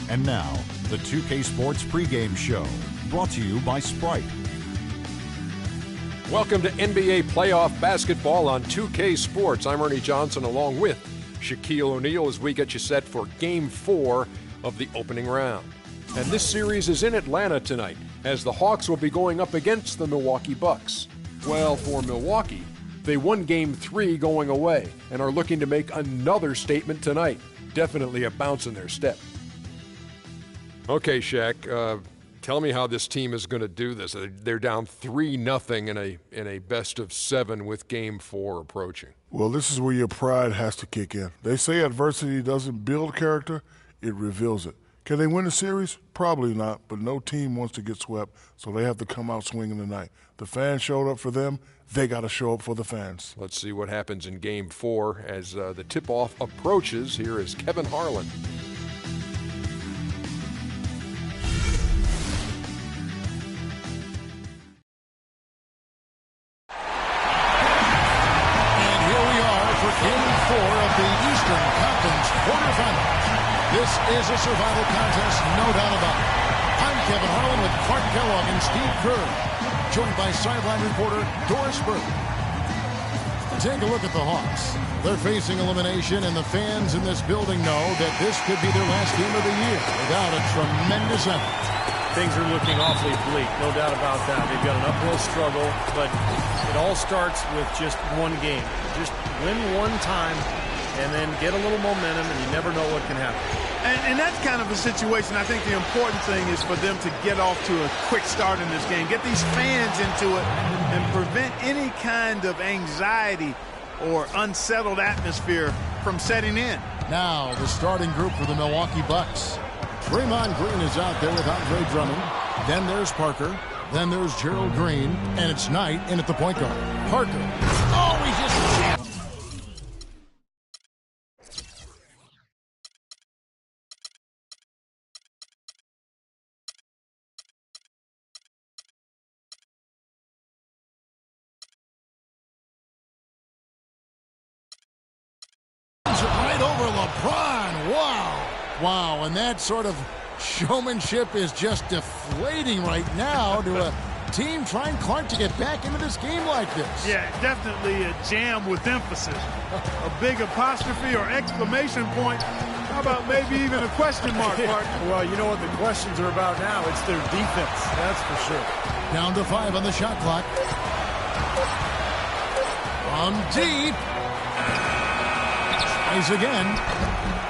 And now, the 2K Sports pregame show, brought to you by Sprite. Welcome to NBA playoff basketball on 2K Sports. I'm Ernie Johnson along with Shaquille O'Neal as we get you set for Game 4 of the opening round. And this series is in Atlanta tonight as the Hawks will be going up against the Milwaukee Bucks. Well, for Milwaukee, they won Game 3 going away and are looking to make another statement tonight. Definitely a bounce in their step. Okay, Shaq, tell me how this team is going to do this. They're down 3-0 in a best-of-7 with Game 4 approaching. Well, this is where your pride has to kick in. They say adversity doesn't build character, it reveals it. Can they win the series? Probably not, but no team wants to get swept, so they have to come out swinging tonight. The fans showed up for them. They got to show up for the fans. Let's see what happens in Game 4 as the tip-off approaches. Here is Kevin Harlan. This is a survival contest, no doubt about it. I'm Kevin Harlan with Clark Kellogg and Steve Kerr, joined by sideline reporter Doris Burke. Take a look at the Hawks. They're facing elimination, and the fans in this building know that this could be their last game of the year without a tremendous effort. Things are looking awfully bleak, no doubt about that. They've got an uphill struggle, but it all starts with just one game. Just win one time, and then get a little momentum, and you never know what can happen. And that's kind of a situation. I think the important thing is for them to get off to a quick start in this game. Get these fans into it and prevent any kind of anxiety or unsettled atmosphere from setting in. Now, the starting group for the Milwaukee Bucks. Draymond Green is out there with Andre Drummond. Then there's Parker. Then there's Gerald Green. And it's Knight in at the point guard. Parker. Oh, he just jammed. Right over LeBron. Wow, and that sort of showmanship is just deflating right now to a team trying, Clark, to get back into this game like this. Yeah, definitely a jam with emphasis. A big apostrophe or exclamation point. How about maybe even a question mark, Clark? Well, you know what the questions are about now. It's their defense, that's for sure. Down to 5 on the shot clock. From deep. Tries again.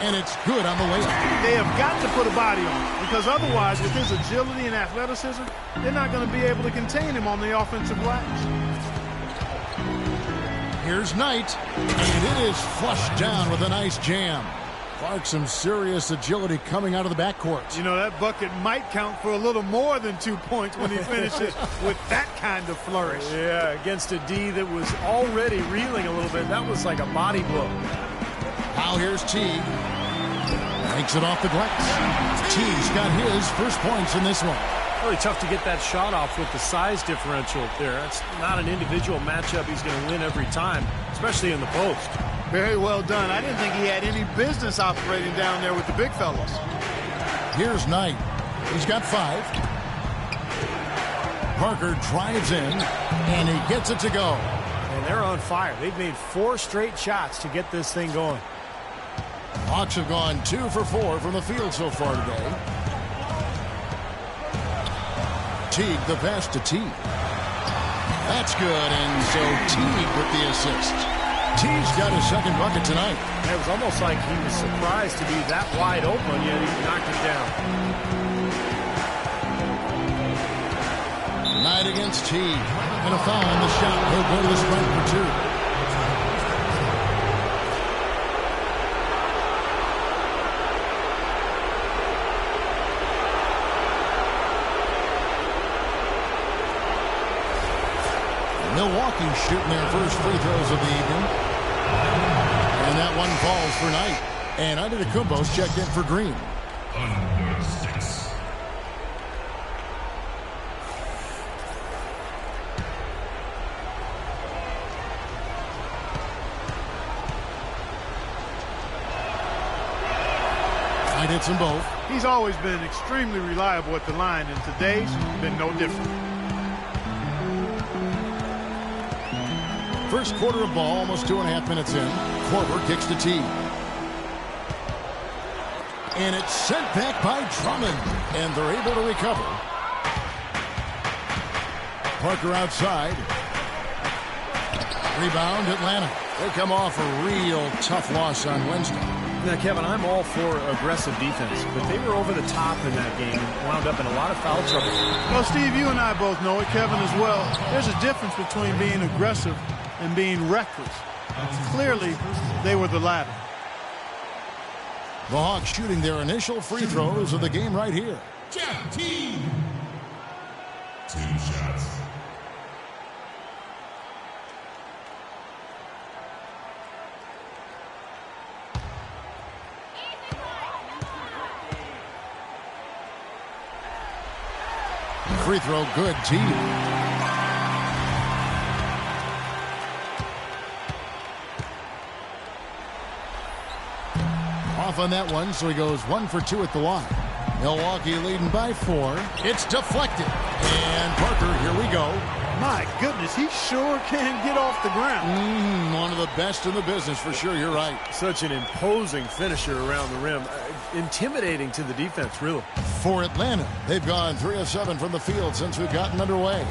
And it's good on the way. They have got to put a body on him, because otherwise, with his agility and athleticism, they're not going to be able to contain him on the offensive glass. Here's Knight, and it is flushed down with a nice jam. Clark, some serious agility coming out of the backcourt. You know, that bucket might count for a little more than 2 points when he finishes with that kind of flourish. Yeah, against a D that was already reeling a little bit. That was like a body blow. Now here's Teague. Takes it off the glass. Teague's got his first points in this one. Really tough to get that shot off with the size differential there. That's not an individual matchup he's going to win every time, especially in the post. Very well done. I didn't think he had any business operating down there with the big fellas. Here's Knight. He's got 5. Parker drives in, and he gets it to go. And they're on fire. They've made 4 straight shots to get this thing going. Hawks have gone 2 for 4 from the field so far today. Teague, the pass to Teague. That's good, and so Teague with the assist. Teague's got his second bucket tonight. It was almost like he was surprised to be that wide open, yet he knocked it down. Inside against T. And a foul on the shot. He'll go to the stripe for 2. Milwaukee shooting their first free throws of the evening. And that one falls for Knight. And Antetokounmpo's checked in for Green. Under 6. Knight hits them both. He's always been extremely reliable at the line, and today's been no different. First quarter of ball, almost 2.5 minutes in. Korver kicks to T. And it's sent back by Drummond. And they're able to recover. Parker outside. Rebound, Atlanta. They come off a real tough loss on Wednesday. Now, Kevin, I'm all for aggressive defense, but they were over the top in that game and wound up in a lot of foul trouble. Well, Steve, you and I both know it, Kevin as well. There's a difference between being aggressive and being reckless. Clearly, they were the latter. The Hawks shooting their initial free throws of the game right here. Jeff T. 2 shots. Free throw good, T. Off on that one, so he goes 1 for 2 at the line. Milwaukee leading by 4. It's deflected. And Parker, here we go. My goodness, he sure can get off the ground. One of the best in the business for sure, you're right. Such an imposing finisher around the rim. Intimidating to the defense, really. For Atlanta, they've gone 3 of 7 from the field since we've gotten underway.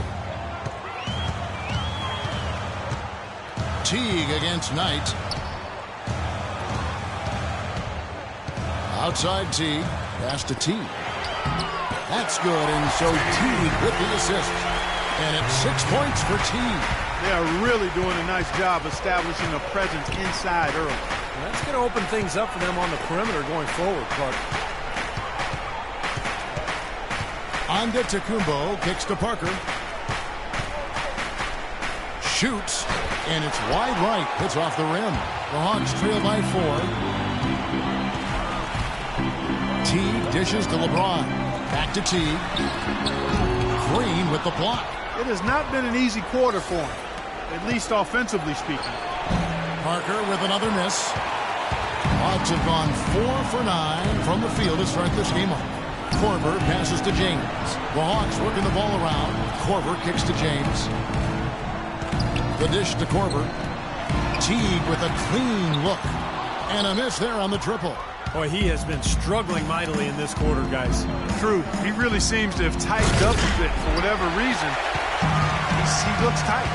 Teague against Knight. Outside Teague. Pass to Teague. That's good, and so Teague with the assist. And it's 6 points for Teague. They are really doing a nice job establishing a presence inside early. And that's going to open things up for them on the perimeter going forward, Clark. Antetokounmpo kicks to Parker. Shoots, and it's wide right. Hits off the rim. The Hawks trail by 4. Teague dishes to LeBron. Back to Teague. Green with the block. It has not been an easy quarter for him, at least offensively speaking. Parker with another miss. Hawks have gone 4 for 9 from the field to start this game off. Korver passes to James. The Hawks working the ball around. Korver kicks to James. The dish to Korver. Teague with a clean look. And a miss there on the triple. Boy, he has been struggling mightily in this quarter, guys. True. He really seems to have tightened up a bit for whatever reason. He looks tight.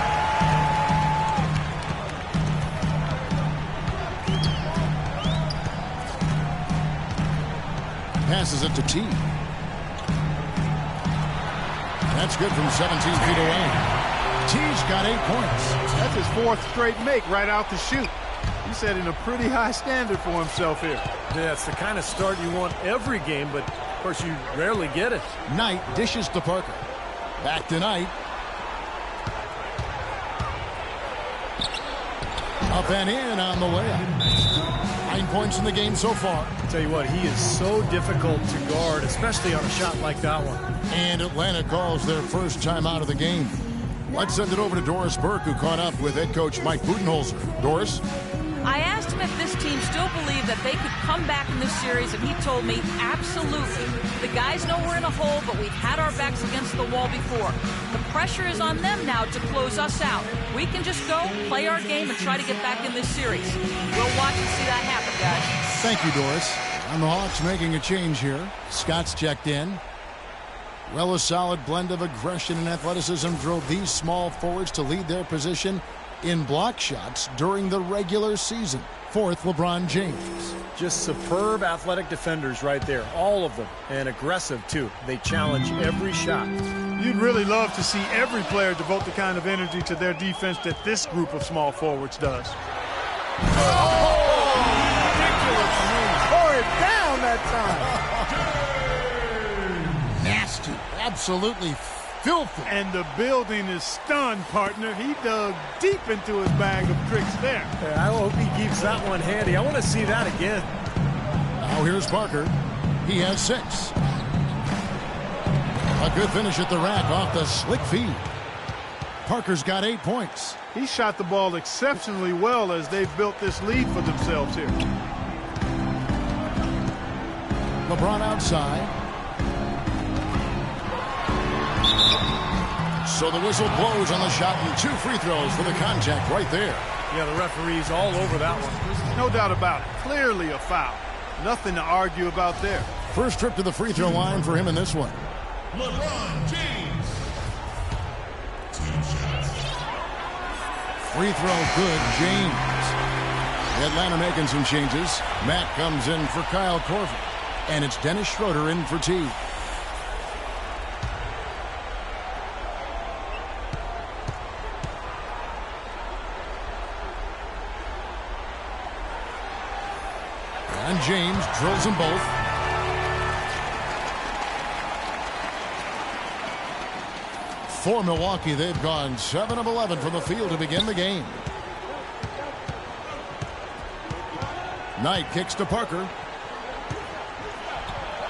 Passes it to T. That's good from 17 feet away. T's got 8 points. That's his 4th straight make right out the chute. He's setting a pretty high standard for himself here. Yeah, it's the kind of start you want every game, but of course you rarely get it. Knight dishes to Parker. Back to Knight. Up and in on the layup. 9 points in the game so far. I'll tell you what, he is so difficult to guard, especially on a shot like that one. And Atlanta calls their first time out of the game. Let's send it over to Doris Burke, who caught up with head coach Mike Budenholzer. Doris? I asked him if this team still believed that they could come back in this series, and he told me, absolutely. The guys know we're in a hole, but we've had our backs against the wall before. The pressure is on them now to close us out. We can just go, play our game, and try to get back in this series. We'll watch and see that happen, guys. Thank you, Doris. And the Hawks making a change here. Scott's checked in. Well, a solid blend of aggression and athleticism drove these small forwards to lead their position in block shots during the regular season. 4th, LeBron James. Just superb athletic defenders right there, all of them, and aggressive too. They challenge every shot. You'd really love to see every player devote the kind of energy to their defense that this group of small forwards does. Tore it down that time. Nasty. Absolutely filthy. And the building is stunned, partner. He dug deep into his bag of tricks there. I hope he keeps that one handy. I want to see that again. Now here's Parker. He has 6. A good finish at the rack off the slick feed. Parker's got 8 points. He shot the ball exceptionally well as they've built this lead for themselves here. LeBron outside. So the whistle blows on the shot and 2 free throws for the contact right there. Yeah, the referee's all over that one. No doubt about it. Clearly a foul. Nothing to argue about there. First trip to the free throw line for him in this one. LeBron James. 2 shots. Free throw good, James. Atlanta making some changes. Matt comes in for Kyle Korver. And it's Dennis Schroeder in for T. And James drills them both. For Milwaukee, they've gone 7 of 11 from the field to begin the game. Knight kicks to Parker.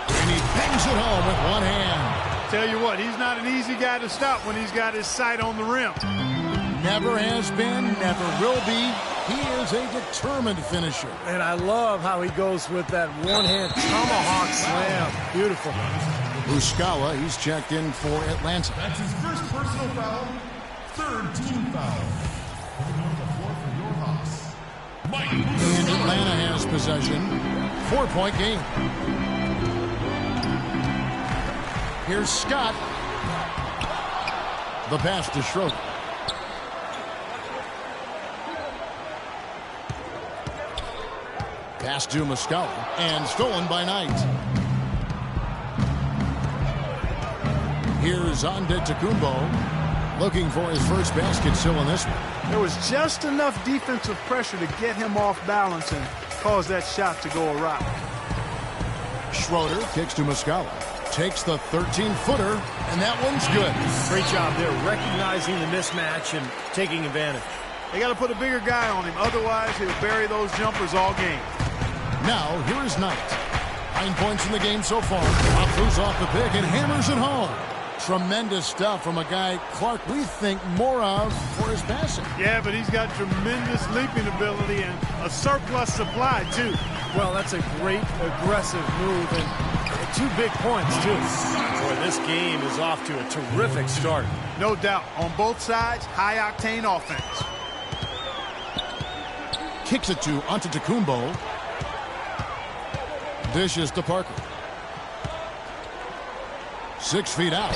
And he bangs it home with one hand. Tell you what, he's not an easy guy to stop when he's got his sight on the rim. Never has been, never will be. He is a determined finisher. And I love how he goes with that one-hand tomahawk slam. Beautiful. Muscala, he's checked in for Atlanta. That's his first personal foul. 3rd team foul. Coming on the floor for your Hawks. Mike. And Atlanta has possession. 4-point game. Here's Scott. The pass to Schroeder. Pass to Muscala. And stolen by Knight. Here's Antetokounmpo, looking for his first basket still in this one. There was just enough defensive pressure to get him off balance and cause that shot to go awry. Schroeder kicks to Muscala, takes the 13-footer, and that one's good. Great job there, recognizing the mismatch and taking advantage. They got to put a bigger guy on him, otherwise he'll bury those jumpers all game. Now, here is Knight. 9 points in the game so far. Throws off the pick and hammers it home. Tremendous stuff from a guy Clark we think more of for his passing. Yeah, but he's got tremendous leaping ability and a surplus supply, too. Well, that's a great aggressive move and 2 big points, too. Boy, this game is off to a terrific start. No doubt. On both sides, high-octane offense. Kicks it to Antetokounmpo. Dishes to Parker. 6 feet out.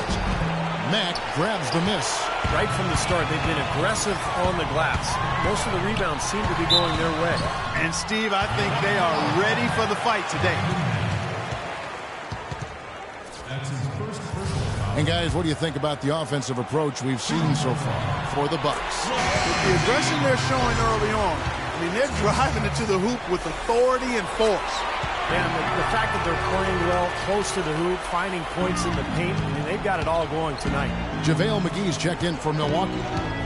Mack grabs the miss. Right from the start, they've been aggressive on the glass. Most of the rebounds seem to be going their way. And, Steve, I think they are ready for the fight today. That's his first personal foul. And, guys, what do you think about the offensive approach we've seen so far for the Bucks? With the aggression they're showing early on, I mean, they're driving it to the hoop with authority and force. And the fact that they're playing well close to the hoop, finding points in the paint, I mean, they've got it all going tonight. JaVale McGee's checked in for Milwaukee.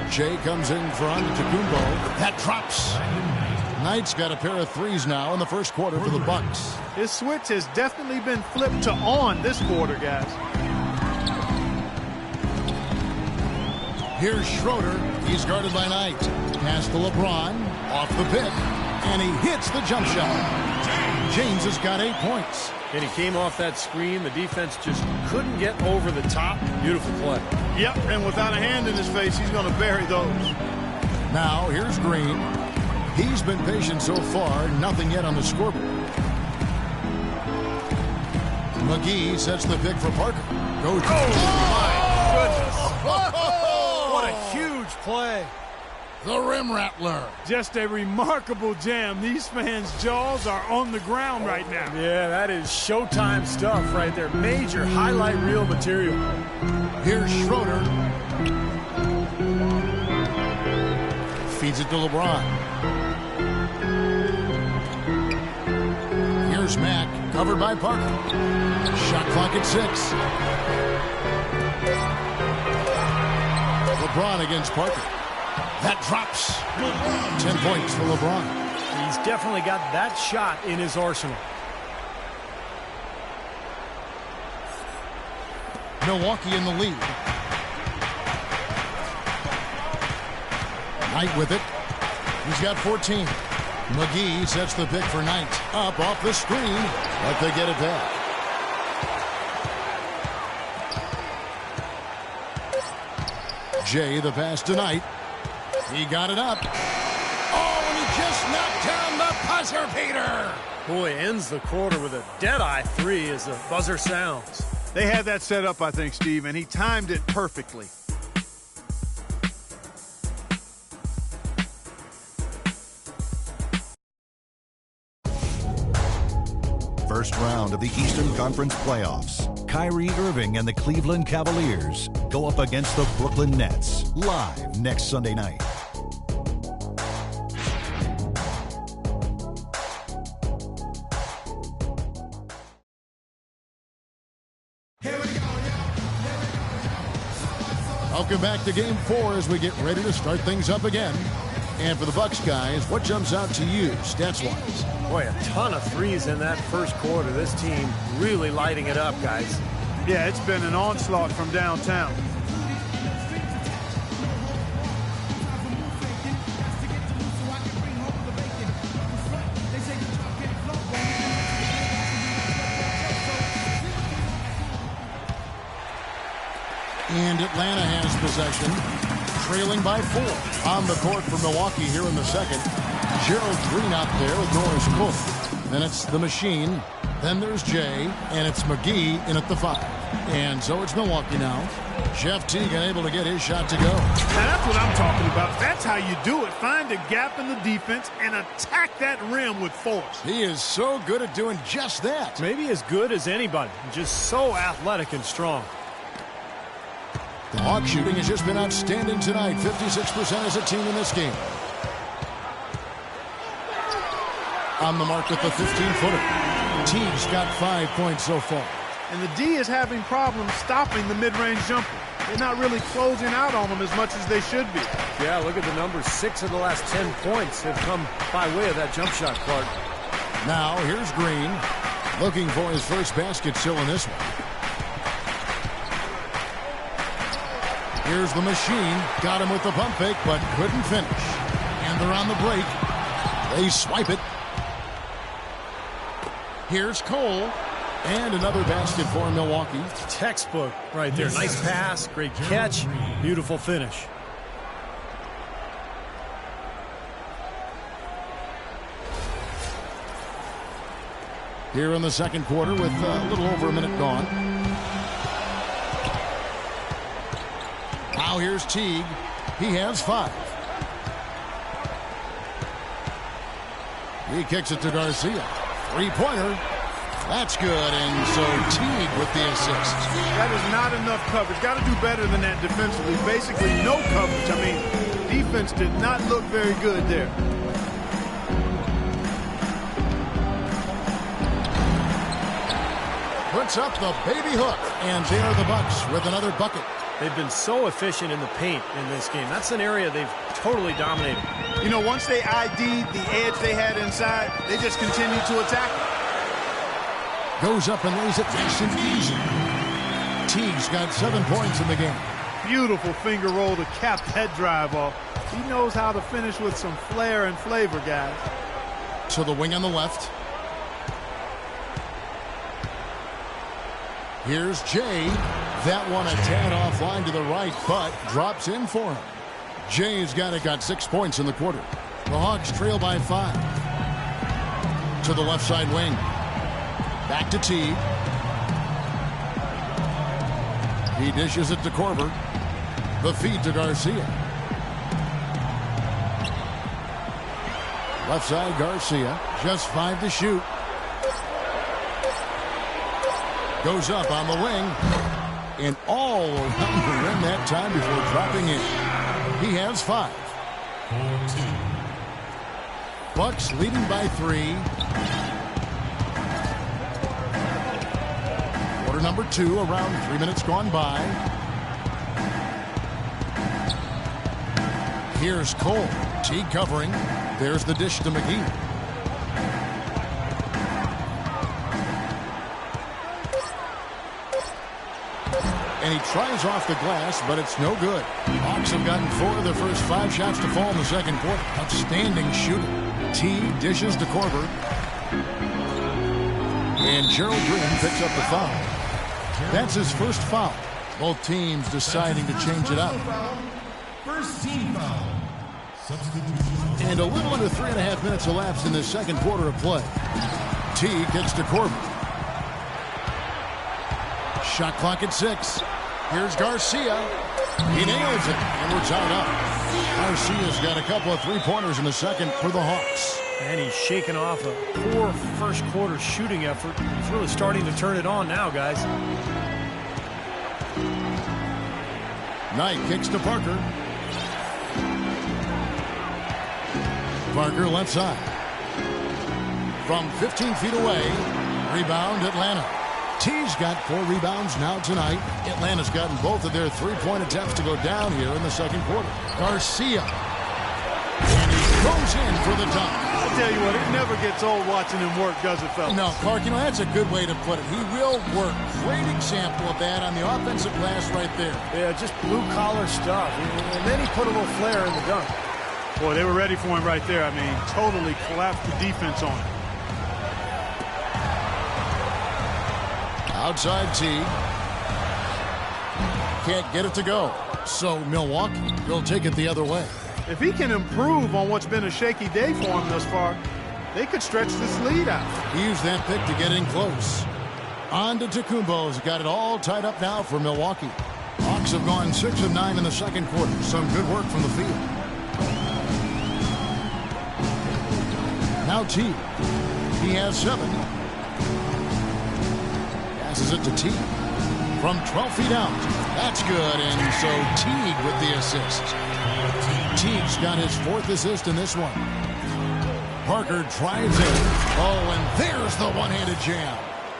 Jay comes in for Antetokounmpo. That drops. Knight's got a pair of threes now in the first quarter for the Bucks. His switch has definitely been flipped to on this quarter, guys. Here's Schroeder. He's guarded by Knight. Pass to LeBron. Off the pick. And he hits the jump shot. James has got 8 points. And he came off that screen. The defense just couldn't get over the top. Beautiful play. Yep, and without a hand in his face, he's going to bury those. Now, here's Green. He's been patient so far. Nothing yet on the scoreboard. McGee sets the pick for Parker. Goes to my goodness. What a huge play. the rim rattler. Just a remarkable jam. These fans' jaws are on the ground right now. Yeah, that is Showtime stuff right there. Major highlight reel material. Here's Schroeder. Feeds it to LeBron. Here's Mack, covered by Parker. Shot clock at 6. LeBron against Parker. That drops. 10 points for LeBron. He's definitely got that shot in his arsenal. Milwaukee in the lead. Knight with it. He's got 14. McGee sets the pick for Knight. Up off the screen, but they get it back. Jay, the pass to Knight. He got it up. Oh, and he just knocked down the buzzer beater. Boy, ends the quarter with a dead-eye 3 as the buzzer sounds. They had that set up, I think, Steve, and he timed it perfectly. First round of the Eastern Conference playoffs. Kyrie Irving and the Cleveland Cavaliers go up against the Brooklyn Nets live next Sunday night. Welcome back to Game 4 as we get ready to start things up again. And for the Bucks guys, what jumps out to you stats-wise? Boy, a ton of threes in that first quarter. This team really lighting it up, guys. Yeah, it's been an onslaught from downtown. And Atlanta has possession, trailing by 4. On the court for Milwaukee here in the second. Gerald Green out there with Norris Cole. Then it's the Machine. Then there's Jay, and it's McGee in at the 5. And so it's Milwaukee now. Jeff Teague unable to get his shot to go. Now that's what I'm talking about. That's how you do it. Find a gap in the defense and attack that rim with force. He is so good at doing just that. Maybe as good as anybody. Just so athletic and strong. The Hawk shooting has just been outstanding tonight. 56% as a team in this game. On the mark with the 15-footer. Teague's got 5 points so far. And the D is having problems stopping the mid-range jumper. They're not really closing out on them as much as they should be. Yeah, look at the numbers. 6 of the last 10 points have come by way of that jump shot, Clark. Now, here's Green. Looking for his first basket still in this one. Here's the Machine. Got him with the pump fake, but couldn't finish. And they're on the break. They swipe it. Here's Cole. And another basket for Milwaukee. Textbook right there. Nice pass, great catch, beautiful finish. Here in the second quarter with a little over a minute gone. Now here's Teague. He has 5. He kicks it to Garcia. 3-pointer. That's good, and so Teague with the assist. That is not enough coverage. Got to do better than that defensively. Basically no coverage. I mean, defense did not look very good there. Puts up the baby hook, and there are the Bucks with another bucket. They've been so efficient in the paint in this game. That's an area they've totally dominated. You know, once they ID'd the edge they had inside, they just continued to attack it. Goes up and lays it nice and easy. Teague's got 7 points in the game. Beautiful finger roll to cap that drive off. He knows how to finish with some flair and flavor, guys. To the wing on the left. Here's Jay. That one a tad offline to the right, but drops in for him. Jay's got 6 points in the quarter. The Hawks trail by 5. To the left side wing. Back to Teague. He dishes it to Korver. The feed to Garcia. Left side Garcia. Just 5 to shoot. Goes up on the wing. and all around the rim that time before dropping in. He has 5. 4-2. Bucks leading by 3. Quarter number 2, around 3 minutes gone by. Here's Cole. Teague covering. There's the dish to McGee. And he tries off the glass, but it's no good. Hawks have gotten 4 of their first 5 shots to fall in the second quarter. Outstanding shooting. T dishes to Korver. And Gerald Broom picks up the foul. That's his first foul. Both teams deciding to change it up. First team foul. And a little under 3.5 minutes elapsed in the second quarter of play. T kicks to Korver. Shot clock at 6. Here's Garcia. He nails it, and we're tied up. Garcia's got a couple of three-pointers in the second for the Hawks. And he's shaking off a poor first quarter shooting effort. He's really starting to turn it on now, guys. Knight kicks to Parker. Parker left side. From 15 feet away, rebound Atlanta. T's got 4 rebounds now tonight. Atlanta's gotten both of their three-point attempts to go down here in the second quarter. Garcia. And he goes in for the dunk. I tell you what, it never gets old watching him work, does it, fellas? No, Clark, that's a good way to put it. He will work. Great example of that on the offensive glass right there. Yeah, just blue-collar stuff. And then he put a little flair in the dunk. Boy, they were ready for him right there. I mean, totally collapsed the defense on him. Outside T. Can't get it to go. So Milwaukee will take it the other way. If he can improve on what's been a shaky day for him thus far, they could stretch this lead out. He used that pick to get in close. On to Tacumbo's got it all tied up now for Milwaukee. Hawks have gone 6 of 9 in the second quarter. Some good work from the field. Now T. He has 7. Passes it to T. From 12 feet out. That's good, and so Teague with the assist. Teague's got his 4th assist in this one. Parker drives in. Oh, and there's the one-handed jam.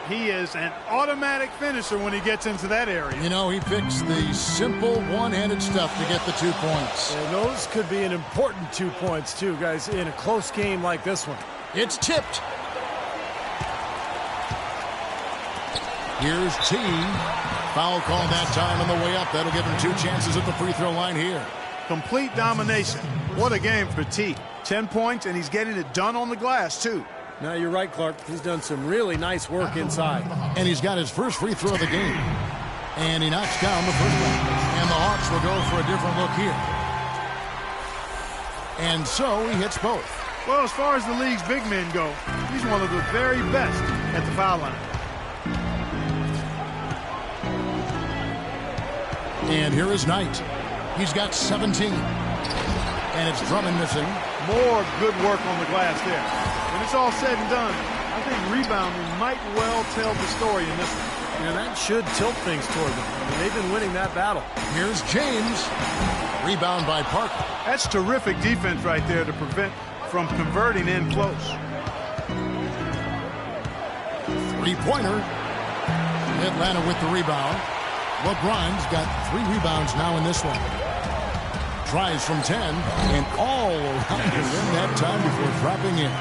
He is an automatic finisher when he gets into that area. You know, he picks the simple one-handed stuff to get the 2 points. And those could be an important 2 points, too, guys, in a close game like this one. It's tipped. Here's T. Foul called that time on the way up. That'll give him 2 chances at the free throw line here. Complete domination. What a game for T. 10 points, and he's getting it done on the glass, too. Now, you're right, Clark. He's done some really nice work inside. And he's got his first free throw of the game. And he knocks down the first one. And the Hawks will go for a different look here. And so he hits both. Well, as far as the league's big men go, he's one of the very best at the foul line. And here is Knight. He's got 17. And it's Drummond missing. More good work on the glass there. When it's all said and done, I think rebounding might well tell the story in this one. And that should tilt things toward them. I mean, they've been winning that battle. Here's James. Rebound by Parker. That's terrific defense right there to prevent from converting in close. Three-pointer. Atlanta with the rebound. LeBron's got 3 rebounds now in this one. Tries from 10 and all around the rim that time before dropping in.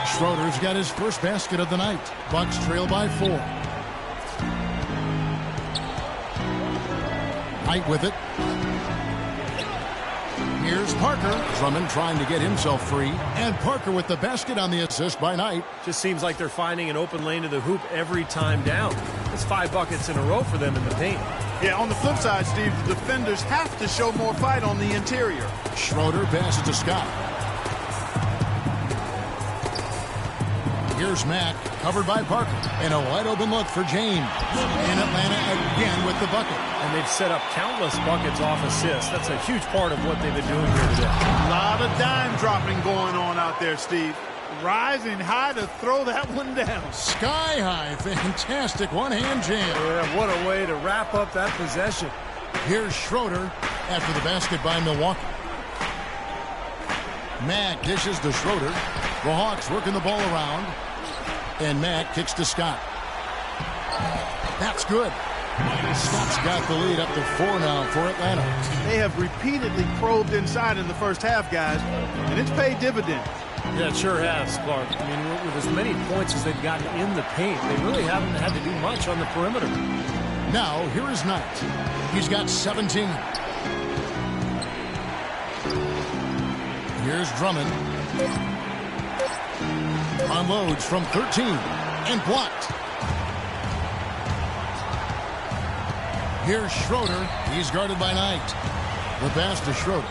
Schroeder's got his first basket of the night. Bucks trail by 4. Knight with it. Here's Parker. Drummond trying to get himself free. And Parker with the basket on the assist by Knight. Just seems like they're finding an open lane to the hoop every time down. It's 5 buckets in a row for them in the paint. Yeah, on the flip side, Steve, the defenders have to show more fight on the interior. Schroeder passes to Scott. Here's Mack, covered by Parker. And a wide open look for James. And Atlanta again with the bucket. And they've set up countless buckets off assists. That's a huge part of what they've been doing here today. A lot of dime dropping going on out there, Steve. rising high to throw that one down. Sky high. Fantastic one-hand jam. Yeah, what a way to wrap up that possession. Here's Schroeder after the basket by Milwaukee. Mack dishes to Schroeder. The Hawks working the ball around. And Mack kicks to Scott. That's good. Scott's got the lead up to 4 now for Atlanta. They have repeatedly probed inside in the first half, guys, and it's paid dividends. Yeah, it sure has, Clark. I mean, with as many points as they've gotten in the paint, they really haven't had to do much on the perimeter. Now, here is Knight. He's got 17. Here's Drummond. Unloads from 13 and blocked. Here's Schroeder. He's guarded by Knight. The pass to Schroeder.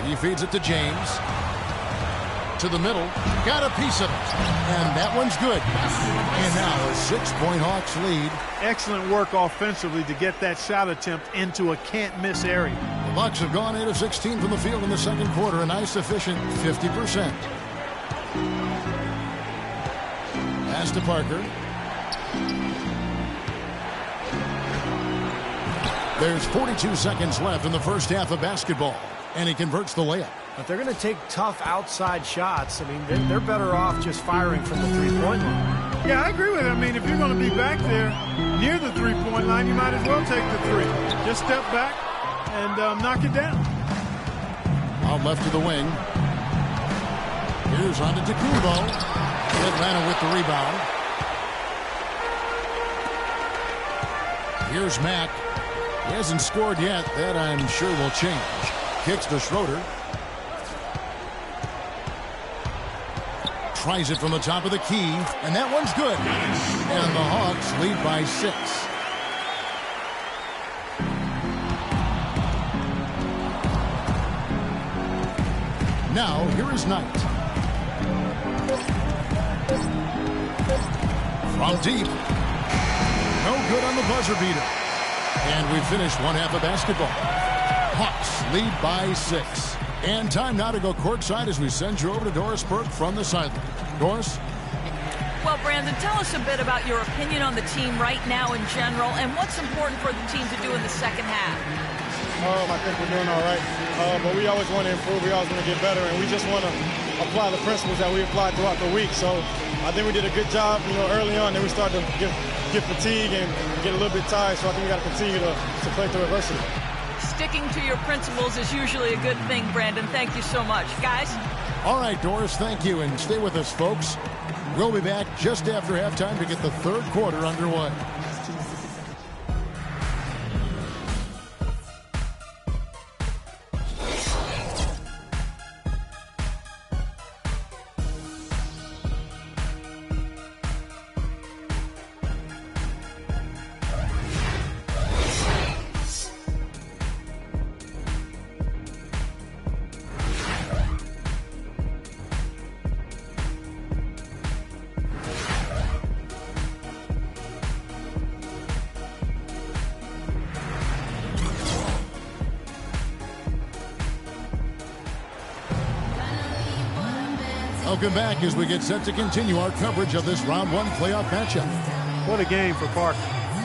He feeds it to James. To the middle. Got a piece of it. And that one's good. And now a 6-point Hawks lead. Excellent work offensively to get that shot attempt into a can't-miss area. The Bucks have gone 8 of 16 from the field in the second quarter. A nice efficient 50%. Pass to Parker. There's 42 seconds left in the first half of basketball. And he converts the layup. But they're going to take tough outside shots. I mean, they're better off just firing from the three-point line. Yeah, I agree with it. I mean, if you're going to be back there near the three-point line, you might as well take the three. Just step back and knock it down. Out left to the wing. Here's on to Tacumbo. Atlanta with the rebound. Here's Mack. He hasn't scored yet. That, I'm sure, will change. Kicks to Schroeder. Tries it from the top of the key. And that one's good. And the Hawks lead by 6. Now, here is Knight. From deep. No good on the buzzer beater. And we finished one half of basketball. Hawks lead by 6. And time now to go courtside as we send you over to Doris Burke from the sideline. Doris? Well, Brandon, tell us a bit about your opinion on the team right now in general and what's important for the team to do in the second half. I think we're doing all right. But we always want to improve. We always want to get better. And we just want to apply the principles that we applied throughout the week. So I think we did a good job, early on. Then we started to get fatigued and get a little bit tired. So I think we got to continue to play through adversity. Sticking to your principles is usually a good thing, Brandon. Thank you so much. Guys? All right, Doris, thank you. And stay with us, folks. We'll be back just after halftime to get the third quarter underway. Welcome back as we get set to continue our coverage of this round 1 playoff matchup. What a game for Parker.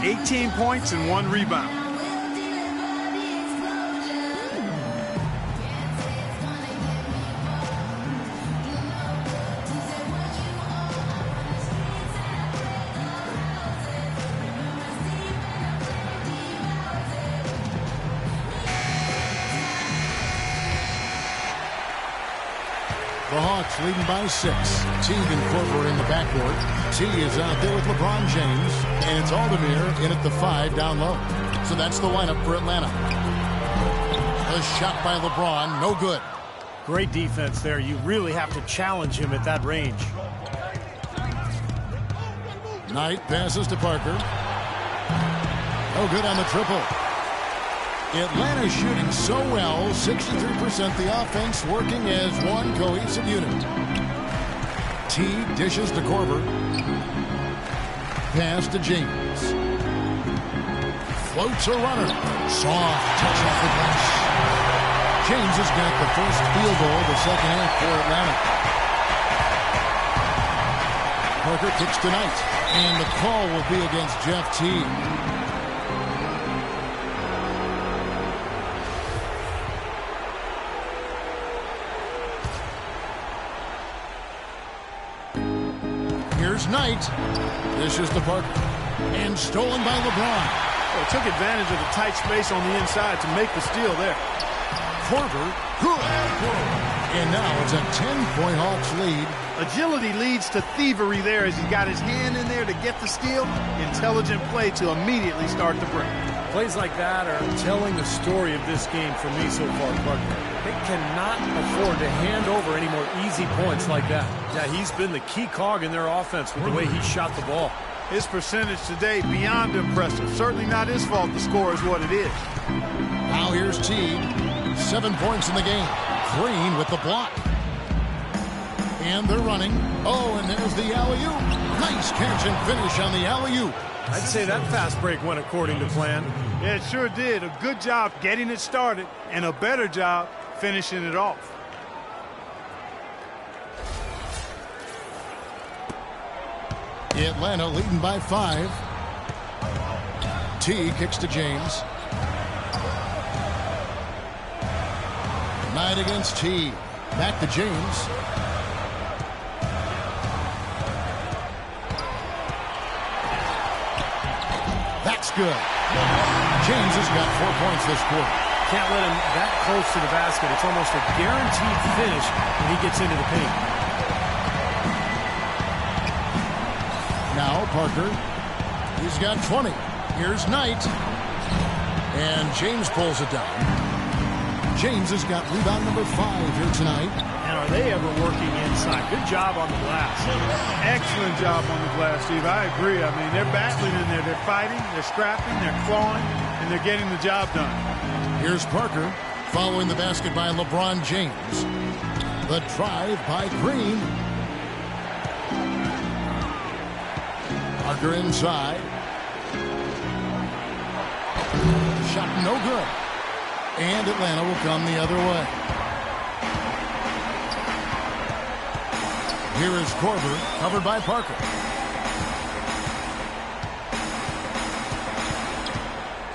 18 points and 1 rebound. The Hawks leading by 6. Teague and Korver in the backcourt. T is out there with LeBron James. And it's Aldemir in at the 5 down low. So that's the lineup for Atlanta. A shot by LeBron. No good. Great defense there. You really have to challenge him at that range. Knight passes to Parker. No good on the triple. Atlanta shooting so well, 63%. The offense working as one cohesive unit. T dishes to Korver. Pass to James. Floats a runner. Soft touch off the glass. James has got the first field goal of the second half for Atlanta. Parker kicks tonight, and the call will be against Jeff Teague. Here's Knight. This is the Parker. And stolen by LeBron. Well, took advantage of the tight space on the inside to make the steal there. Korver, good. And now it's a 10-point Hawks lead. Agility leads to thievery there as he got his hand in there to get the steal. Intelligent play to immediately start the break. Plays like that are telling the story of this game for me so far, Parker. They cannot afford to hand over any more easy points like that. Yeah, he's been the key cog in their offense with the way he shot the ball. His percentage today beyond impressive. Certainly not his fault the score is what it is. Now here's Teague. 7 points in the game. Green with the block. And they're running. Oh, and there's the alley-oop. Nice catch and finish on the alley-oop. I'd say that fast break went according to plan. Yeah, it sure did. A good job getting it started and a better job finishing it off. Atlanta leading by 5. T kicks to James. Knight against T. Back to James. That's good. James has got 4 points this quarter. Can't let him that close to the basket. It's almost a guaranteed finish when he gets into the paint. Now Parker. He's got 20. Here's Knight. And James pulls it down. James has got rebound number 5 here tonight. And are they ever working inside? Good job on the glass. Excellent job on the glass, Steve. I agree. I mean, they're battling in there. They're fighting, they're scrapping, they're clawing, and they're getting the job done. Here's Parker following the basket by LeBron James. The drive by Green. Parker inside. Shot no good. And Atlanta will come the other way. Here is Korver, covered by Parker.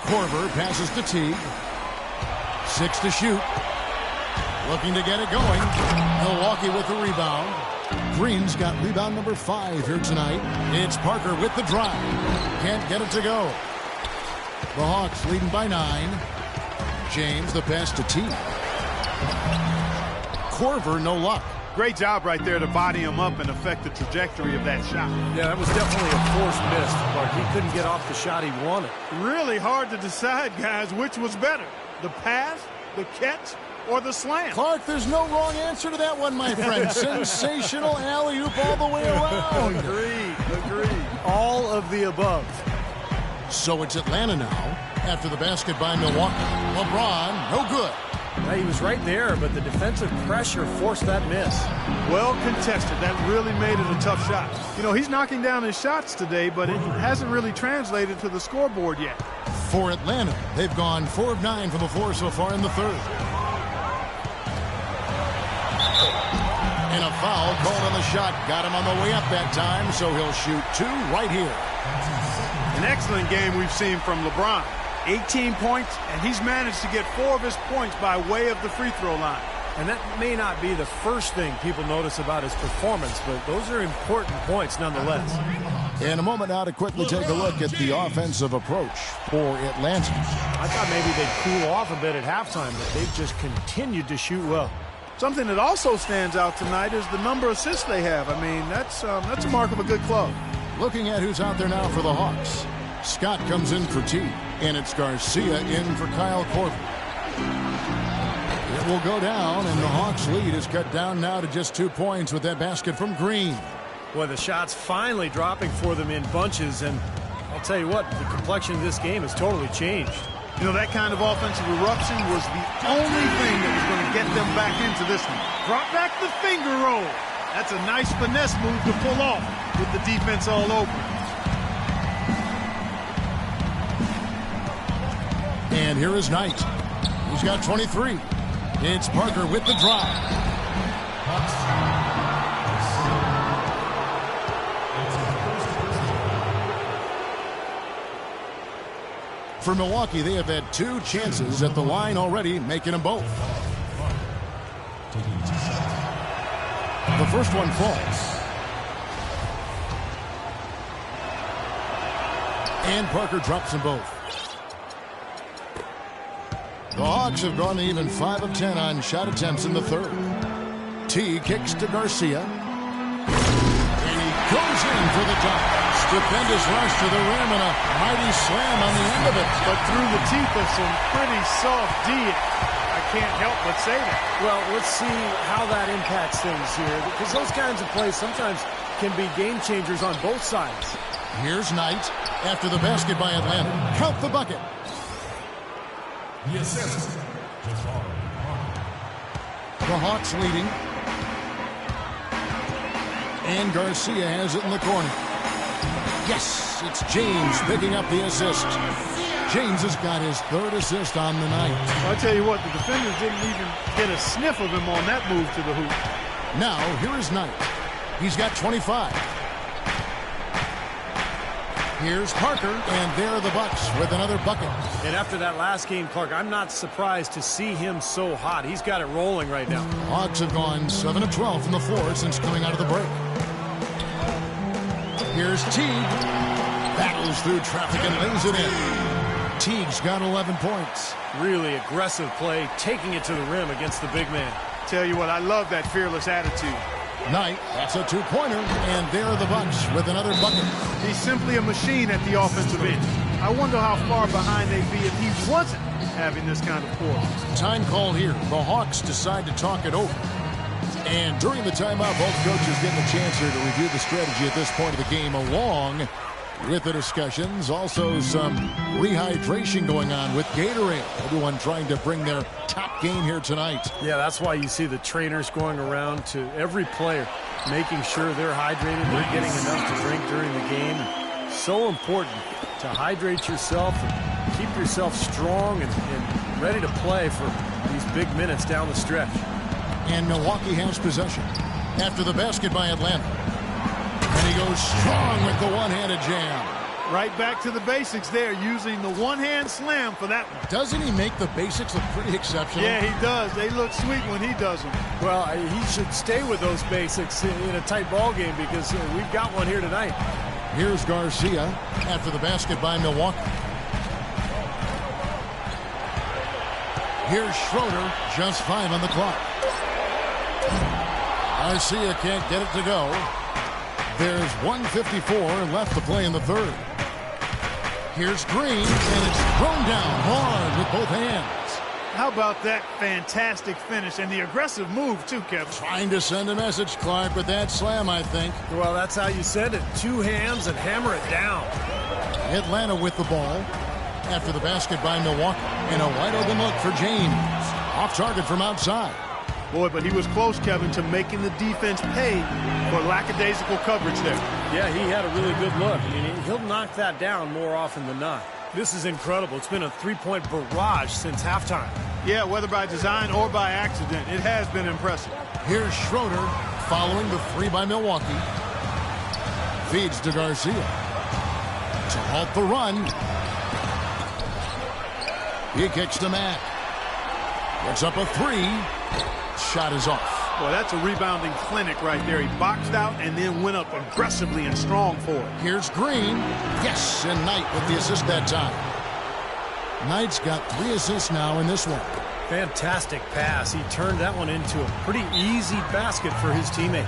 Korver passes to Teague. 6 to shoot. Looking to get it going. Milwaukee with the rebound. Green's got rebound number 5 here tonight. It's Parker with the drive. Can't get it to go. The Hawks leading by 9. James, the pass to Teague. Korver, no luck. Great job right there to body him up and affect the trajectory of that shot. Yeah, that was definitely a forced miss, Clark. He couldn't get off the shot he wanted. Really hard to decide, guys, which was better. The pass, the catch, or the slam. Clark, there's no wrong answer to that one, my friend. Sensational alley-oop all the way around. Agreed. All of the above. So it's Atlanta now after the basket by Milwaukee. LeBron, no good. Yeah, he was right there, but the defensive pressure forced that miss. Well contested. That really made it a tough shot. You know, he's knocking down his shots today, but it hasn't really translated to the scoreboard yet. For Atlanta, they've gone 4 of 9 from the floor so far in the third. And a foul called on the shot. Got him on the way up that time, so he'll shoot 2 right here. An excellent game we've seen from LeBron. 18 points, and he's managed to get 4 of his points by way of the free throw line. And that may not be the first thing people notice about his performance, but those are important points nonetheless. In a moment now to quickly take a look at the offensive approach for Atlanta. I thought maybe they'd cool off a bit at halftime, but they've just continued to shoot well. Something that also stands out tonight is the number of assists they have. I mean, that's a mark of a good club. Looking at who's out there now for the Hawks. Scott comes in for T, and it's Garcia in for Kyle Korver. It will go down, and the Hawks' lead is cut down now to just 2 points with that basket from Green. Boy, the shots finally dropping for them in bunches, and I'll tell you what, the complexion of this game has totally changed. You know, that kind of offensive eruption was the only thing that was going to get them back into this one. Drop back the finger roll. That's a nice finesse move to pull off with the defense all over. And here is Knight. He's got 23. It's Parker with the drive. For Milwaukee, they have had 2 chances at the line already, making them both. The first one falls. And Parker drops them both. The Hawks have gone even 5 of 10 on shot attempts in the third. T kicks to Garcia. And he goes in for the dunk. Stupendous rush to the rim and a mighty slam on the end of it. But through the teeth of some pretty soft D. I can't help but say that. Well, let's see how that impacts things here, because those kinds of plays sometimes can be game changers on both sides. Here's Knight after the basket by Atlanta. Count the bucket. The assist. The Hawks leading. And Garcia has it in the corner. Yes, it's James picking up the assist. James has got his 3rd assist on the night. I'll tell you what, the defenders didn't even get a sniff of him on that move to the hoop. Now, here is Knight. He's got 25. Here's Parker, and there are the Bucks with another bucket. And after that last game, Clark, I'm not surprised to see him so hot. He's got it rolling right now. Hawks have gone 7 of 12 from the floor since coming out of the break. Here's Teague. Battles through traffic and lays it in. Teague's got 11 points. Really aggressive play, taking it to the rim against the big man. Tell you what, I love that fearless attitude. Knight, that's a 2-pointer, and there are the Bucks with another bucket. He's simply a machine at the offensive end. I wonder how far behind they'd be if he wasn't having this kind of quarter. Time call here. The Hawks decide to talk it over. And during the timeout, both coaches getting a chance here to review the strategy at this point of the game, along with the discussions. Also some rehydration going on with Gatorade. Everyone trying to bring their top game here tonight. Yeah, that's why you see the trainers going around to every player, making sure they're hydrated, they're getting enough to drink during the game. So important to hydrate yourself and keep yourself strong and ready to play for these big minutes down the stretch. And Milwaukee has possession after the basket by Atlanta. And he goes strong with the one-handed jam. Right back to the basics there, using the one-hand slam for that one. Doesn't he make the basics look pretty exceptional? Yeah, he does. They look sweet when he does them. Well, he should stay with those basics in a tight ball game, because we've got one here tonight. Here's Garcia after the basket by Milwaukee. Here's Schroeder, just 5 on the clock. Garcia can't get it to go. There's 1:54 left to play in the third. Here's Green, and it's thrown down hard with both hands. How about that fantastic finish and the aggressive move, too, Kevin? Trying to send a message, Clark, with that slam, I think. Well, that's how you send it. 2 hands and hammer it down. Atlanta with the ball after the basket by Milwaukee. And a wide-open look for James. Off target from outside. Boy, but he was close, Kevin, to making the defense pay for lackadaisical coverage there. Yeah, he had a really good look. I mean, he'll knock that down more often than not. This is incredible. It's been a 3-point barrage since halftime. Yeah, whether by design or by accident, it has been impressive. Here's Schroeder following the 3 by Milwaukee. Feeds to Garcia to halt the run. He kicks to Mack. Gets up a 3. Shot is off. Boy, that's a rebounding clinic right there. He boxed out and then went up aggressively and strong for it. Here's Green. Yes, and Knight with the assist that time. Knight's got 3 assists now in this one. Fantastic pass. He turned that one into a pretty easy basket for his teammate.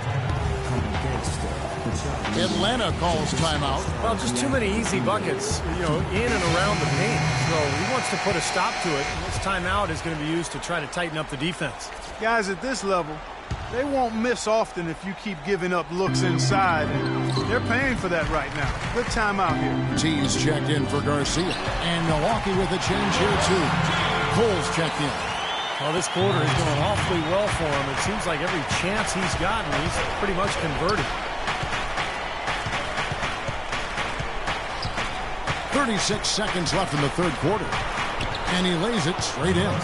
Atlanta calls timeout. Well, just too many easy buckets, in and around the paint. So he wants to put a stop to it. This timeout is going to be used to try to tighten up the defense. Guys, at this level, they won't miss often if you keep giving up looks inside. And they're paying for that right now. Good timeout here. T's checked in for Garcia. And Milwaukee with a change here, too. Cole's checked in. Well, this quarter is going awfully well for him. It seems like every chance he's gotten, he's pretty much converted. 36 seconds left in the third quarter. And he lays it straight in.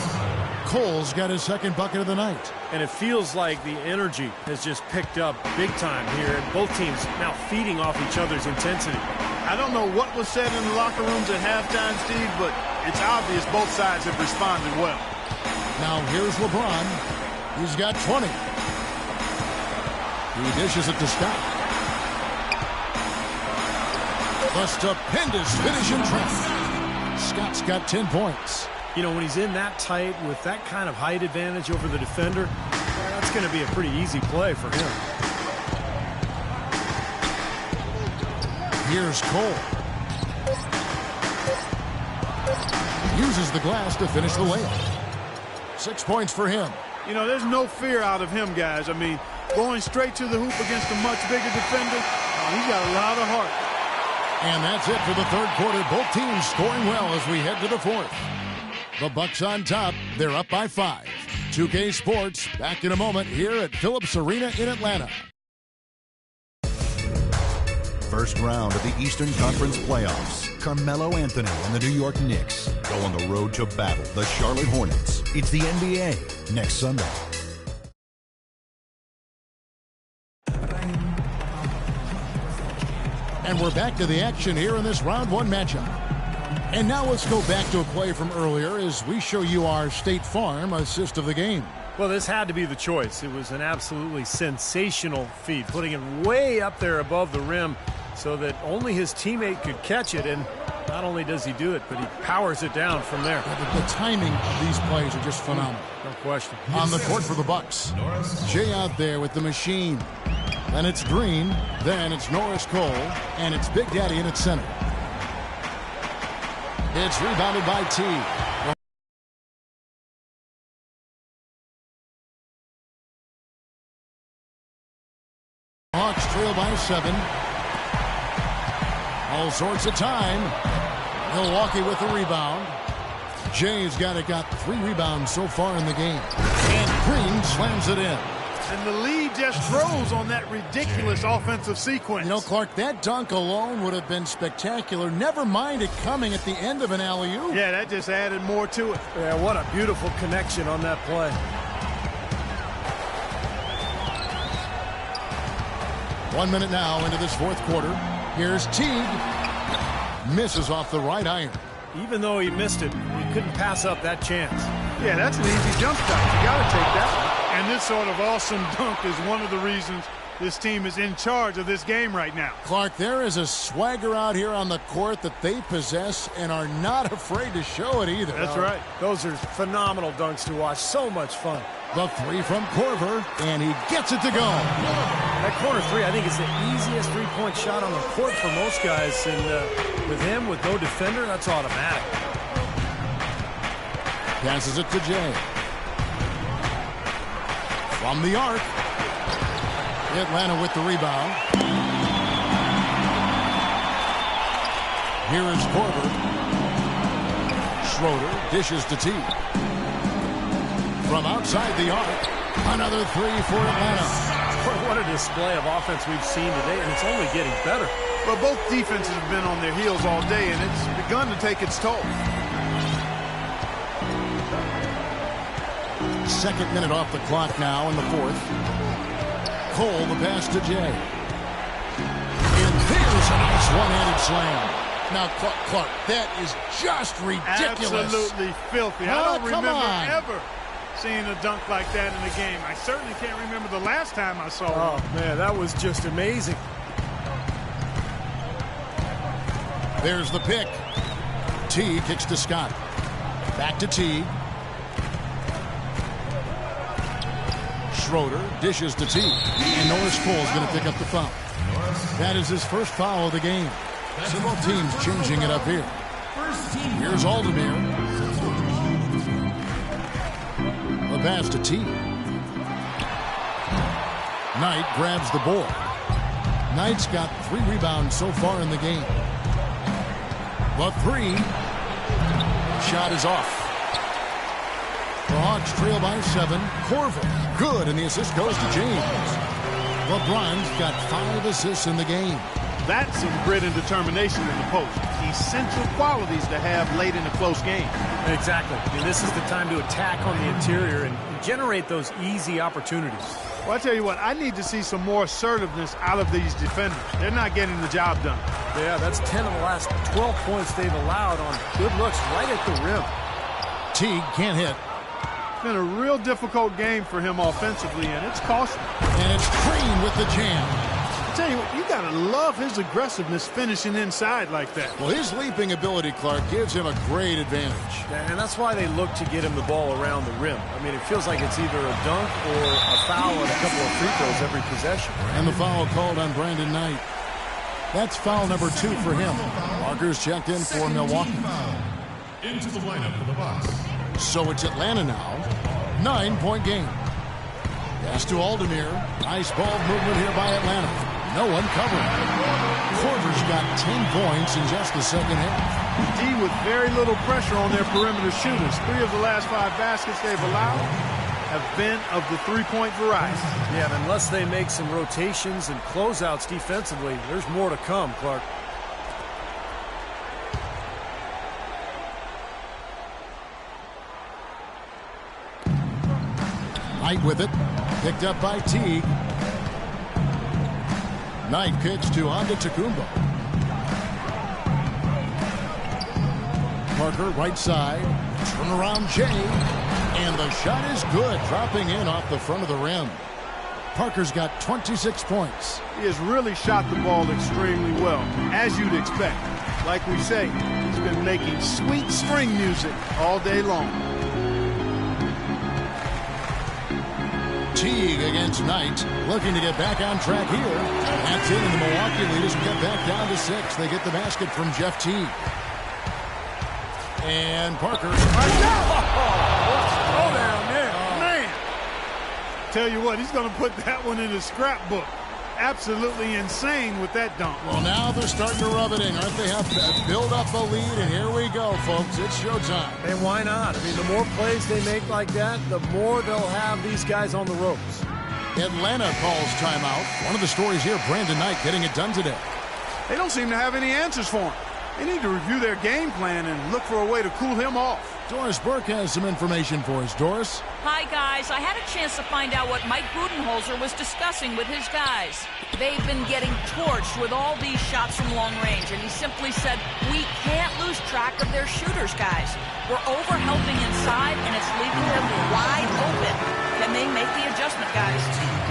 Cole's got his second bucket of the night. And it feels like the energy has just picked up big time here. And both teams now feeding off each other's intensity. I don't know what was said in the locker rooms at halftime, Steve, but it's obvious both sides have responded well. Now here's LeBron. He's got 20. He dishes it to Scott. The stupendous finish in traffic. Scott's got 10 points. You know, when he's in that tight with that kind of height advantage over the defender, that's going to be a pretty easy play for him. Here's Cole. Uses the glass to finish the layup. 6 points for him. You know, there's no fear out of him, guys. I mean, going straight to the hoop against a much bigger defender, he's got a lot of heart. And that's it for the third quarter. Both teams scoring well as we head to the fourth. The Bucks on top. They're up by 5. 2K Sports back in a moment here at Phillips Arena in Atlanta. First round of the Eastern Conference Playoffs. Carmelo Anthony and the New York Knicks go on the road to battle the Charlotte Hornets. It's the NBA next Sunday. And we're back to the action here in this round one matchup. And now let's go back to a play from earlier as we show you our State Farm assist of the game. Well, this had to be the choice. It was an absolutely sensational feed, putting it way up there above the rim so that only his teammate could catch it. And not only does he do it, but he powers it down from there. The timing of these plays are just phenomenal. No question. On the court for the Bucks. Jay out there with the machine. Then it's Green. Then it's Norris Cole. And it's Big Daddy in its center. It's rebounded by T. Hawks trail by 7. All sorts of time. Milwaukee with the rebound. Jay's got 3 rebounds so far in the game. And Green slams it in. And the lead just grows on that ridiculous offensive sequence. You know, Clark, that dunk alone would have been spectacular. Never mind it coming at the end of an alley-oop. Yeah, that just added more to it. Yeah, what a beautiful connection on that play. One minute now into this fourth quarter. Here's Teague. Misses off the right iron. Even though he missed it, he couldn't pass up that chance. Yeah, that's an easy jump shot. You got to take that one. And this sort of awesome dunk is one of the reasons this team is in charge of this game right now. Clark, there is a swagger out here on the court that they possess and are not afraid to show it either. That's right. Those are phenomenal dunks to watch. So much fun. The 3 from Korver, and he gets it to go. That corner 3, I think, is the easiest three-point shot on the court for most guys. And with him, with no defender, that's automatic. Passes it to Jay. From the arc. Atlanta with the rebound. Here is Korver. Schroeder dishes to T. From outside the arc. Another 3 for Atlanta. What a display of offense we've seen today, and it's only getting better. But both defenses have been on their heels all day, and it's begun to take its toll. Second minute off the clock now in the fourth. Cole, the pass to Jay. And there's a nice one-handed slam. Now, Clark, that is just ridiculous. Absolutely filthy. I don't remember ever seeing a dunk like that in a game. I certainly can't remember the last time I saw it. Oh, man, that was just amazing. There's the pick. T kicks to Scott. Back to T. Schroeder dishes to T. And Norris Cole's going to pick up the foul. That is his first foul of the game. Several teams changing it up here. Here's Aldemir. The pass to T. Knight grabs the board. Knight's got 3 rebounds so far in the game. The 3. Shot is off. The Hawks trail by 7. Korver, good, and the assist goes to James. LeBron's got 5 assists in the game. That's some grit and determination in the post. Essential qualities to have late in a close game. Exactly. I mean, this is the time to attack on the interior and generate those easy opportunities. Well, I tell you what, I need to see some more assertiveness out of these defenders. They're not getting the job done. Yeah, that's 10 of the last 12 points they've allowed on good looks right at the rim. Teague can't hit. It's been a real difficult game for him offensively, and it's costly. And it's Green with the jam. I tell you what, you got to love his aggressiveness finishing inside like that. Well, his leaping ability, Clark, gives him a great advantage. And that's why they look to get him the ball around the rim. I mean, it feels like it's either a dunk or a foul and a couple of free throws every possession. And the foul called on Brandon Knight. That's foul number 2 for him. Parker's checked in for Milwaukee. Into the lineup for the Bucks. So it's Atlanta now. 9-point game. Pass to Aldemir. Nice ball movement here by Atlanta. No one covering. Korver's got 10 points in just the second half. D with very little pressure on their perimeter shooters. 3 of the last 5 baskets they've allowed have been of the three-point variety. Yeah, and unless they make some rotations and closeouts defensively, there's more to come, Clark. Knight with it. Picked up by Teague. Knight kicks to Antetokounmpo. Parker right side. Turn around Jay. And the shot is good. Dropping in off the front of the rim. Parker's got 26 points. He has really shot the ball extremely well, as you'd expect. Like we say, he's been making sweet string music all day long. Teague against Knight, looking to get back on track here. That's it, and the Milwaukee leaders get back down to 6. They get the basket from Jeff Teague. And Parker. Oh, down there. Man. Tell you what, he's going to put that one in his scrapbook. Absolutely insane with that dunk. Well, now they're starting to rub it in, aren't they? Have to build up a lead, and here we go, folks. It's showtime. And why not? I mean, the more plays they make like that, the more they'll have these guys on the ropes. Atlanta calls timeout. One of the stories here, Brandon Knight getting it done today. They don't seem to have any answers for him. They need to review their game plan and look for a way to cool him off. Doris Burke has some information for us. Doris? Hi, guys. I had a chance to find out what Mike Budenholzer was discussing with his guys. They've been getting torched with all these shots from long range, and he simply said, we can't lose track of their shooters, guys. We're over-helping inside, and it's leaving them wide open. Can they make the adjustment, guys?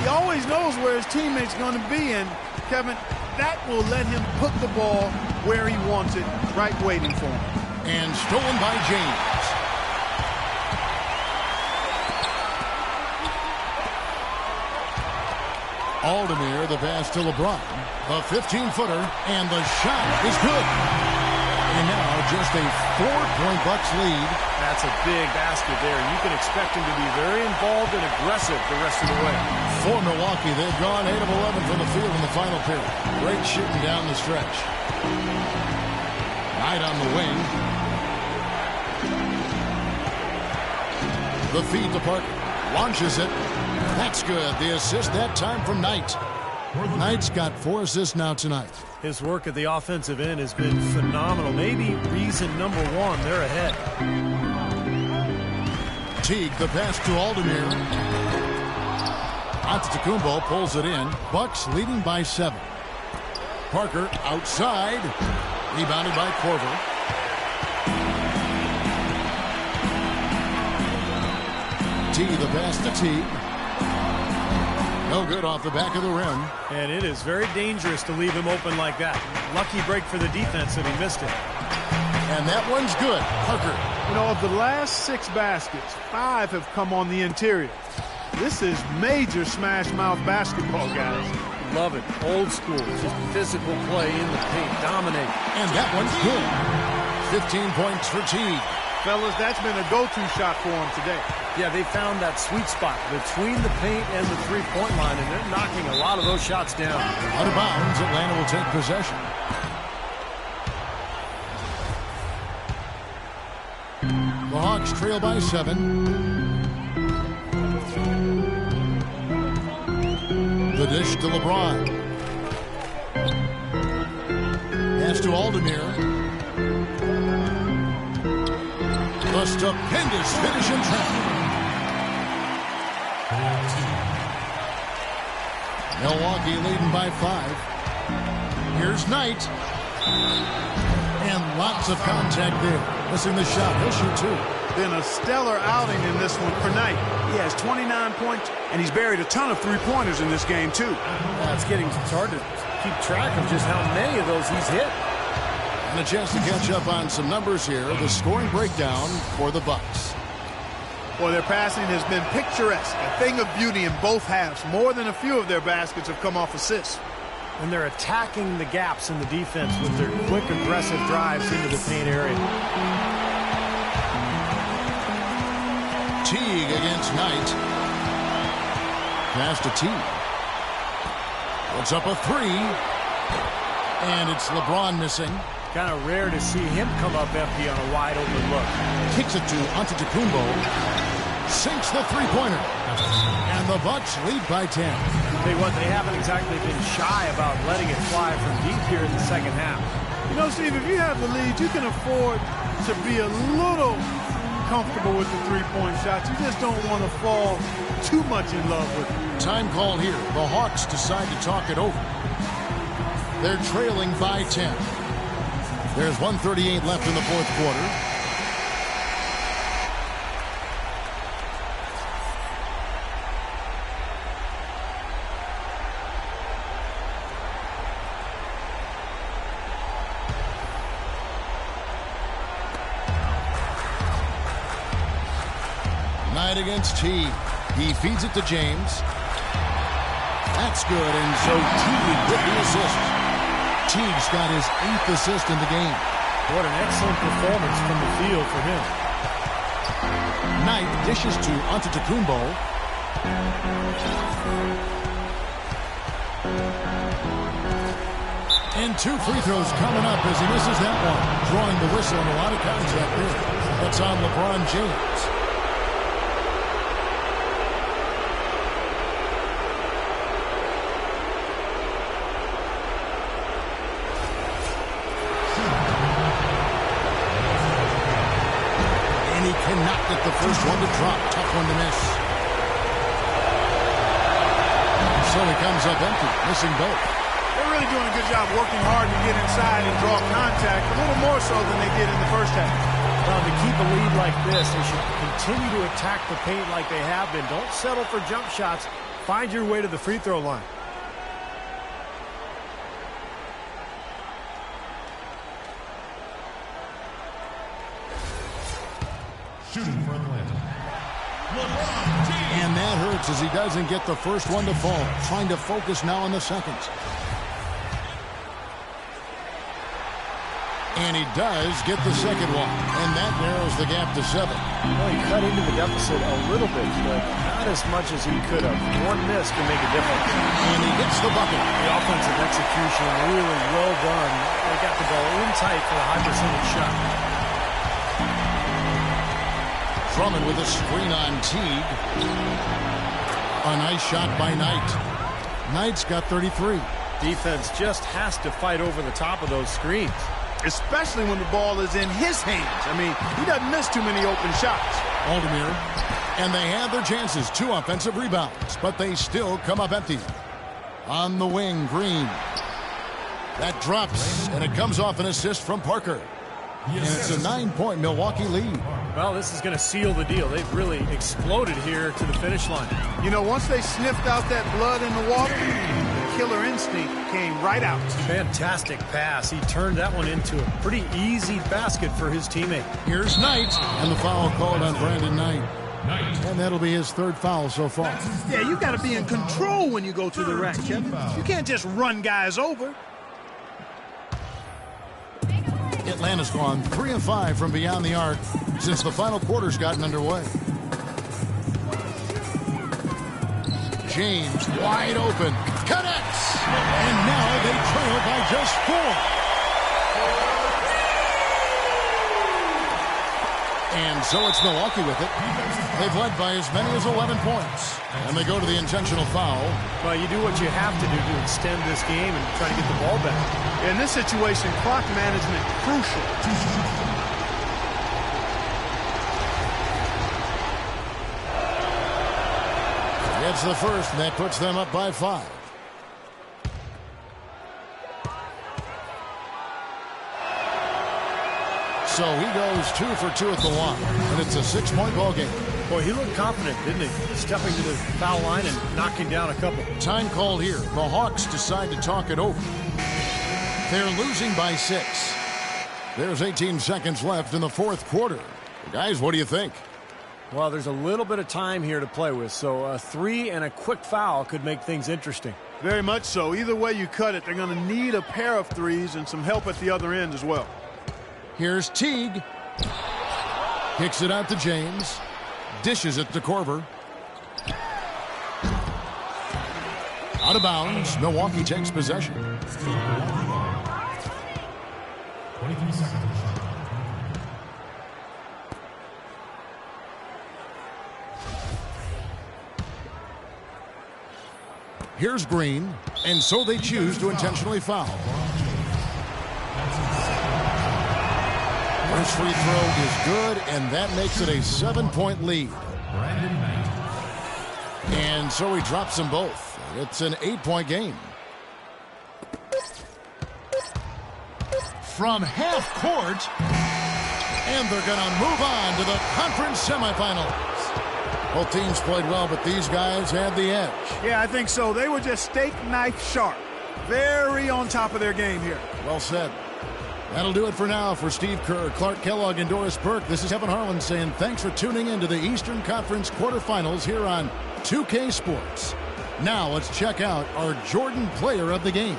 He always knows where his teammate's going to be, and, Kevin, that will let him put the ball where he wants it, right waiting for him. And stolen by James. Aldemir, the pass to LeBron. A 15-footer, and the shot is good. And now just a 4-point Bucks lead. That's a big basket there. You can expect him to be very involved and aggressive the rest of the way. For Milwaukee, they've gone 8 of 11 from the field in the final period. Great shooting down the stretch. Knight on the wing. The feed to Parker. Launches it. That's good. The assist that time from Knight. Knight's got 4 assists now tonight. His work at the offensive end has been phenomenal. Maybe reason number 1, they're ahead. Teague, the pass to Aldemir. Antetokounmpo pulls it in. Bucks leading by 7. Parker outside. Rebounded by Korver. Teague, the pass to Teague. No good off the back of the rim. And it is very dangerous to leave him open like that. Lucky break for the defense that he missed it. And that one's good. Parker. You know, of the last 6 baskets, 5 have come on the interior. This is major smash mouth basketball, guys. Love it. Old school. Just physical play in the paint. Dominate. And that one's good. 15 points for Teague. Fellas, that's been a go-to shot for him today. Yeah, they found that sweet spot between the paint and the three-point line, and they're knocking a lot of those shots down. Out of bounds, Atlanta will take possession. The Hawks trail by 7. The dish to LeBron. Pass to Aldemir. The stupendous finish in traffic. Milwaukee leading by 5. Here's Knight. And lots of contact there. Missing the shot. He'll shoot 2. Been a stellar outing in this one for Knight. He has 29 points, and he's buried a ton of three-pointers in this game, too. It's hard to keep track of just how many of those he's hit. And a chance to catch up on some numbers here. The scoring breakdown for the Bucks. Boy, their passing has been picturesque. A thing of beauty in both halves. More than a few of their baskets have come off assists. And they're attacking the gaps in the defense with their quick, aggressive drives into the paint area. Teague against Knight. Pass to Teague. Puts up a 3. And it's LeBron missing. Kind of rare to see him come up empty on a wide open look. Kicks it to Antetokounmpo. Sinks the three-pointer. And the Bucks lead by 10. Tell you what, they haven't exactly been shy about letting it fly from deep here in the second half. You know, Steve, if you have the lead, you can afford to be a little comfortable with the three-point shots. You just don't want to fall too much in love with it. Time call here. The Hawks decide to talk it over. They're trailing by 10. There's 1:38 left in the fourth quarter. Knight against Teague. He feeds it to James. That's good, and so Teague with the assist. Teague's got his 8th assist in the game. What an excellent performance from the field for him. Knight dishes to Antetokounmpo. And 2 free throws coming up as he misses that one. Drawing the whistle and a lot of contact there. That's on LeBron James. Cannot get the first one to drop. Tough one to miss. So he comes up empty, missing both. They're really doing a good job working hard to get inside and draw contact, a little more so than they did in the first half. Well, to keep a lead like this, they should continue to attack the paint like they have been. Don't settle for jump shots. Find your way to the free throw line. Shooting for Atlanta, LeBron James. And that hurts as he doesn't get the first one to fall. Trying to focus now on the second. And he does get the second one. And that narrows the gap to 7. Well, he cut into the deficit a little bit, but not as much as he could have. One miss can make a difference. And he gets the bucket. The offensive execution really well done. They got the ball in tight for a high percentage shot. Drummond with a screen on Teague. A nice shot by Knight. Knight's got 33. Defense just has to fight over the top of those screens. Especially when the ball is in his hands. I mean, he doesn't miss too many open shots. Aldemir. And they have their chances. 2 offensive rebounds. But they still come up empty. On the wing, Green. That drops. And it comes off an assist from Parker. And it's a 9-point Milwaukee lead. Well, this is going to seal the deal. They've really exploded here to the finish line. You know, once they sniffed out that blood in the water, the killer instinct came right out. Fantastic pass. He turned that one into a pretty easy basket for his teammate. Here's Knight, and the foul called on Brandon Knight. And that'll be his 3rd foul so far. Yeah, you got to be in control when you go to the rack, Kevin. You can't just run guys over. Atlanta's gone 3 of 5 from beyond the arc since the final quarter's gotten underway. James wide open, connects, and now they trail by just 4. And so it's Milwaukee with it. They've led by as many as 11 points. And they go to the intentional foul. Well, you do what you have to do to extend this game and try to get the ball back. In this situation, clock management crucial. Gets the first, and that puts them up by 5. So he goes 2 for 2 at the line, and it's a 6-point ball game. Boy, he looked confident, didn't he? Stepping to the foul line and knocking down a couple. Time called here. The Hawks decide to talk it over. They're losing by 6. There's 18 seconds left in the fourth quarter. Guys, what do you think? Well, there's a little bit of time here to play with, so a 3 and a quick foul could make things interesting. Very much so. Either way you cut it, they're going to need a pair of threes and some help at the other end as well. Here's Teague. Kicks it out to James. Dishes it to Korver. Out of bounds. Milwaukee takes possession. 23 seconds. Here's Green, and so they choose to intentionally foul. First free throw is good, and that makes it a 7-point lead. And so he drops them both. It's an 8-point game. From half court, and they're going to move on to the conference semifinals. Both teams played well, but these guys had the edge. Yeah, I think so. They were just steak knife sharp. Very on top of their game here. Well said. That'll do it for now. For Steve Kerr, Clark Kellogg, and Doris Burke, this is Kevin Harlan saying thanks for tuning in to the Eastern Conference quarterfinals here on 2K Sports. Now let's check out our Jordan player of the game.